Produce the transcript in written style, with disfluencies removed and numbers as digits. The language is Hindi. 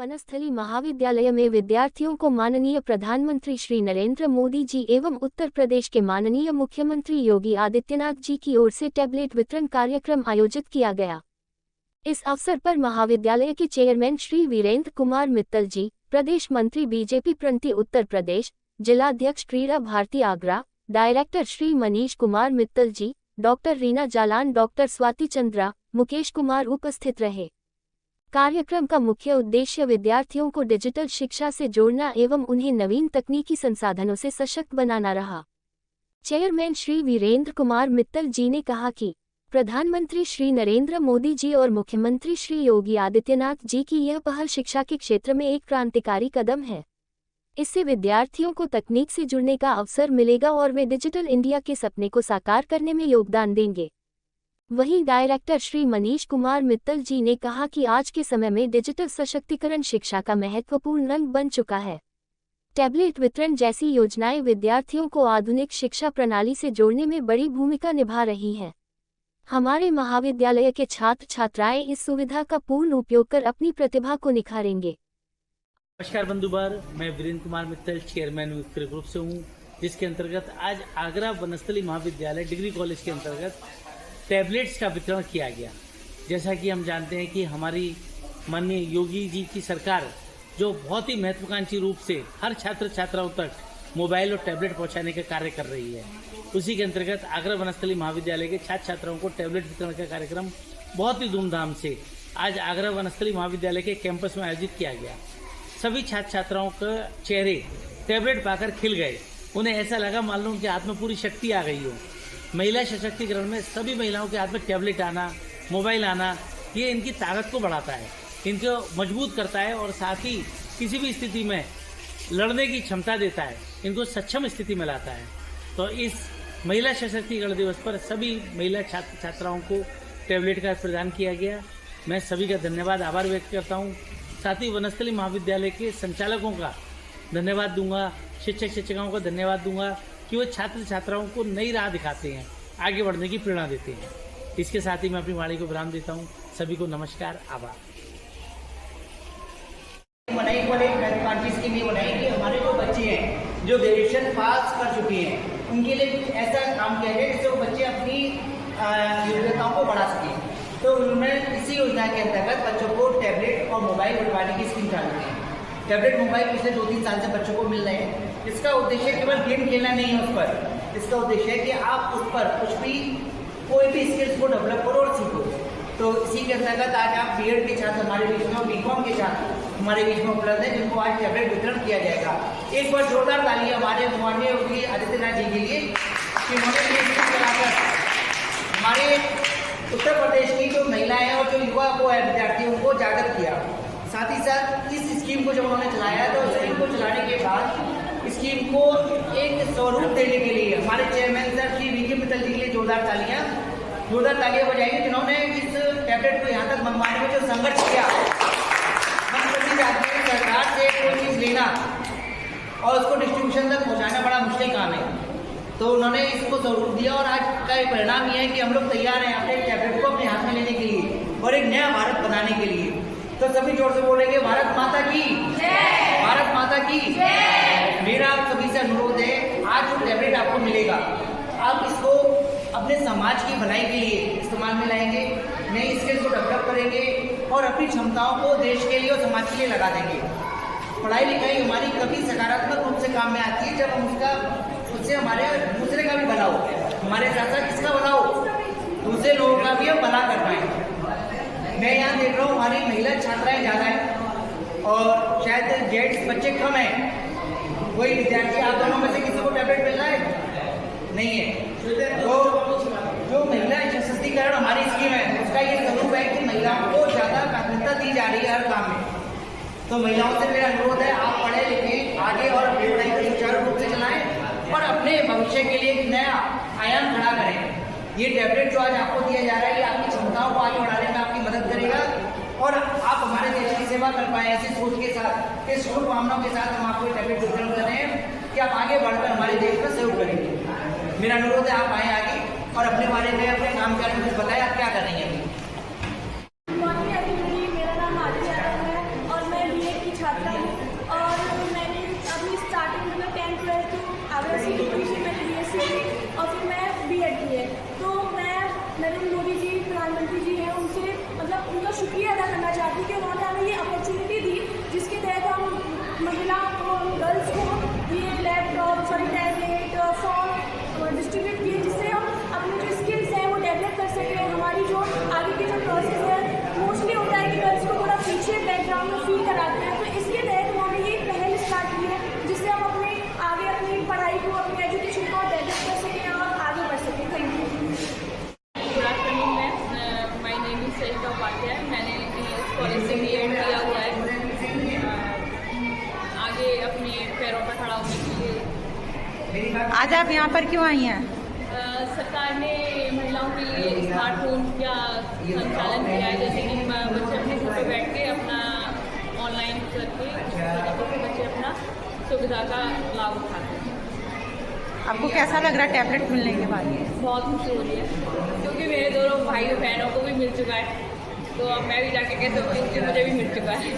वनस्थली महाविद्यालय में विद्यार्थियों को माननीय प्रधानमंत्री श्री नरेंद्र मोदी जी एवं उत्तर प्रदेश के माननीय मुख्यमंत्री योगी आदित्यनाथ जी की ओर से टैबलेट वितरण कार्यक्रम आयोजित किया गया। इस अवसर पर महाविद्यालय के चेयरमैन श्री वीरेंद्र कुमार मित्तल जी, प्रदेश मंत्री बीजेपी प्रणति उत्तर प्रदेश, जिलाध्यक्ष क्रीड़ा भारती आगरा, डायरेक्टर श्री मनीष कुमार मित्तल जी, डॉक्टर रीना जालान, डॉक्टर स्वाति चंद्रा, मुकेश कुमार उपस्थित रहे। कार्यक्रम का मुख्य उद्देश्य विद्यार्थियों को डिजिटल शिक्षा से जोड़ना एवं उन्हें नवीन तकनीकी संसाधनों से सशक्त बनाना रहा। चेयरमैन श्री वीरेंद्र कुमार मित्तल जी ने कहा कि प्रधानमंत्री श्री नरेंद्र मोदी जी और मुख्यमंत्री श्री योगी आदित्यनाथ जी की यह पहल शिक्षा के क्षेत्र में एक क्रांतिकारी कदम है। इससे विद्यार्थियों को तकनीक से जुड़ने का अवसर मिलेगा और वे डिजिटल इंडिया के सपने को साकार करने में योगदान देंगे। वहीं डायरेक्टर श्री मनीष कुमार मित्तल जी ने कहा कि आज के समय में डिजिटल सशक्तिकरण शिक्षा का महत्वपूर्ण अंग बन चुका है। टैबलेट वितरण जैसी योजनाएं विद्यार्थियों को आधुनिक शिक्षा प्रणाली से जोड़ने में बड़ी भूमिका निभा रही हैं। हमारे महाविद्यालय के छात्र छात्राएं इस सुविधा का पूर्ण उपयोग कर अपनी प्रतिभा को निखारेंगे। नमस्कार बंधुवर, मैं Virendra Kumar Mittal chairman Victor Group से हूँ, जिसके अंतर्गत आज आगरा वनस्थली महाविद्यालय डिग्री कॉलेज के अंतर्गत टैबलेट्स का वितरण किया गया। जैसा कि हम जानते हैं कि हमारी माननीय योगी जी की सरकार जो बहुत ही महत्वाकांक्षी रूप से हर छात्र छात्राओं तक मोबाइल और टैबलेट पहुंचाने का कार्य कर रही है, उसी के अंतर्गत आगरा वनस्थली महाविद्यालय के छात्र छात्राओं को टैबलेट वितरण का कार्यक्रम बहुत ही धूमधाम से आज आगरा वनस्थली महाविद्यालय के कैंपस में आयोजित किया गया। सभी छात्र छात्राओं के चेहरे टैबलेट पाकर खिल गए। उन्हें ऐसा लगा मालूम कि हाथ में पूरी शक्ति आ गई हो। महिला सशक्तिकरण में सभी महिलाओं के हाथ में टैबलेट आना, मोबाइल आना, ये इनकी ताकत को बढ़ाता है, इनको मजबूत करता है और साथ ही किसी भी स्थिति में लड़ने की क्षमता देता है, इनको सक्षम स्थिति में लाता है। तो इस महिला सशक्तिकरण दिवस पर सभी महिला छात्र छात्राओं को टैबलेट का प्रदान किया गया। मैं सभी का धन्यवाद, आभार व्यक्त करता हूँ। साथ ही वनस्थली महाविद्यालय के संचालकों का धन्यवाद दूंगा, शिक्षक शिक्षिकाओं का धन्यवाद दूंगा कि वो छात्र छात्राओं को नई राह दिखाते हैं, आगे बढ़ने की प्रेरणा देते हैं। इसके साथ ही मैं अपनी वाणी को विराम देता हूँ। सभी को नमस्कार, आभार। बनाई वाले स्कीम ये बनाई कि हमारे जो बच्चे हैं जो ग्रेजुएशन पास कर चुके हैं उनके लिए ऐसा काम किया जाए जिससे वो बच्चे अपनी योग्यताओं को बढ़ा सकें। तो उन्होंने इसी योजना के अंतर्गत बच्चों को टैबलेट और मोबाइल बनवाने की स्कीम चालू की। टैबलेट मोबाइल पिछले 2-3 साल से बच्चों को मिल रहे हैं। इसका उद्देश्य केवल गेम खेलना नहीं है उस पर, इसका उद्देश्य है कि आप उस पर कुछ भी कोई भी स्किल्स को डेवलप करो और सीखो। तो इसी के अंतर्गत आज आप बीएड के छात्र हमारे बीच में, बीकॉम के छात्र हमारे बीच में उपलब्ध है, जिनको आज टैबलेट वितरण किया जाएगा। एक बार जोरदार तालियां हमारे माननीय योगी आदित्यनाथ जी के लिए कि उन्होंने हमारे उत्तर प्रदेश की जो महिलाएं और जो युवा को विद्यार्थियों को जागृत किया। साथ ही साथ इस स्कीम को जब उन्होंने चलाया तो स्कीम को चलाने के बाद स्कीम को एक स्वरूप देने के लिए हमारे चेयरमैन सर श्री वीके मित्तल जी के लिए जोरदार तालियां बजाएंगे, जिन्होंने इस टैबलेट को यहाँ तक मंगवाने में जो संघर्ष किया। हम सभी जानते हैं सरकार से कोई चीज़ लेना और उसको डिस्ट्रीब्यूशन तक पहुँचाना बड़ा मुश्किल काम है, तो उन्होंने इसको स्वरूप दिया और आज का एक परिणाम यह है कि हम लोग तैयार हैं अपने टैबलेट को अपने हाथ में लेने के लिए और एक नया भारत बनाने के लिए। तो सभी जोर से बोलेंगे भारत माता की जय, भारत माता की जय। मेरा आप सभी से अनुरोध है, आज जो टैबलेट आपको मिलेगा आप इसको अपने समाज की भलाई के लिए इस्तेमाल में लाएंगे, नई स्किल्स को डेवलप करेंगे और अपनी क्षमताओं को देश के लिए और समाज के लिए लगा देंगे। पढ़ाई लिखाई हमारी कभी सकारात्मक रूप से काम में आती है जब हम उससे हमारे दूसरे का भी भला हो, हमारे साथ साथ किसका भला हो, दूसरे लोगों का भी हम भला कर पाएंगे। मैं यहाँ देख रहा हूँ हमारी महिला छात्राएं ज़्यादा हैं और शायद जेंट्स बच्चे कम हैं। कोई विद्यार्थी आप दोनों में से किसी को टैबलेट मिल रहा है? नहीं है। तो जो महिला सशक्तिकरण हमारी स्कीम है उसका ये स्वरूप है कि महिलाओं को ज़्यादा प्राथमिकता दी जा रही है हर काम में। तो महिलाओं से मेरा अनुरोध है, आप पढ़े लिखे आगे और अपनी पढ़ाई को सुचारू रूप से चलाएं और अपने भविष्य के लिए एक नया आयाम खड़ा करें। ये टैबलेट जो आज आपको दिया जा रहा है ये आपकी क्षमताओं को आगे बढ़ाने में आपकी मदद करेगा और आप हमारे देश की सेवा कर पाए। ऐसी सोच के साथ, इस शुभ भावनाओं के साथ हम आपको टैबलेट वितरण कर रहे हैं कि आप आगे बढ़कर हमारे देश में सहयोग करेंगे। मेरा अनुरोध है आप आए आगे और अपने बारे में, अपने काम के बारे में बताएं, आप क्या कर रही हैं। मेरा नाम आदित्य यादव है और मैं बीए प्रधानमंत्री जी हैं उनसे मतलब उनका शुक्रिया अदा करना चाहती हूँ कि उन्होंने हमें ये अपॉर्चुनिटी दी जिसके तहत हम महिला को गर्ल्स को ये लैपटॉप टैबलेट फॉर्म डिस्ट्रीब्यूट किए जिससे हम अपने जो स्किल्स हैं वो डेवलप कर सकें। हमारी जो आगे की जो प्रोसेस है मोस्टली होता है कि गर्ल्स को थोड़ा पीछे बैकग्राउंड में फील कराते हैं, तो इसके तहत उन्होंने ये पहल स्टार्ट की है जिससे हम अपने आगे अपनी पढ़ाई को अपनी एजुकेशन को डेवलप कर सकें और आगे बढ़ सकें। Thank you. Good afternoon ma'am, my name is Sarita Upadhyay. मैंने इस कॉलेज से B.Ed किया हुआ है आगे अपने पैरों पर खड़ा होने के लिए। आज आप यहाँ पर क्यों आई हैं? सरकार ने महिलाओं के लिए स्मार्टफोन का संचालन किया है, जैसे कि बच्चे अपने घर पर बैठ के अपना ऑनलाइन करके बच्चे अपना सुविधा का लाभ उठाते हैं। आपको कैसा लग रहा है टैबलेट मिलने के बाद? बहुत खुशी हो रही है क्योंकि मेरे दोनों भाइयों बहनों को भी मिल चुका है, तो अब मैं भी जाके कह सकती हूँ कि मुझे भी मिल चुका है।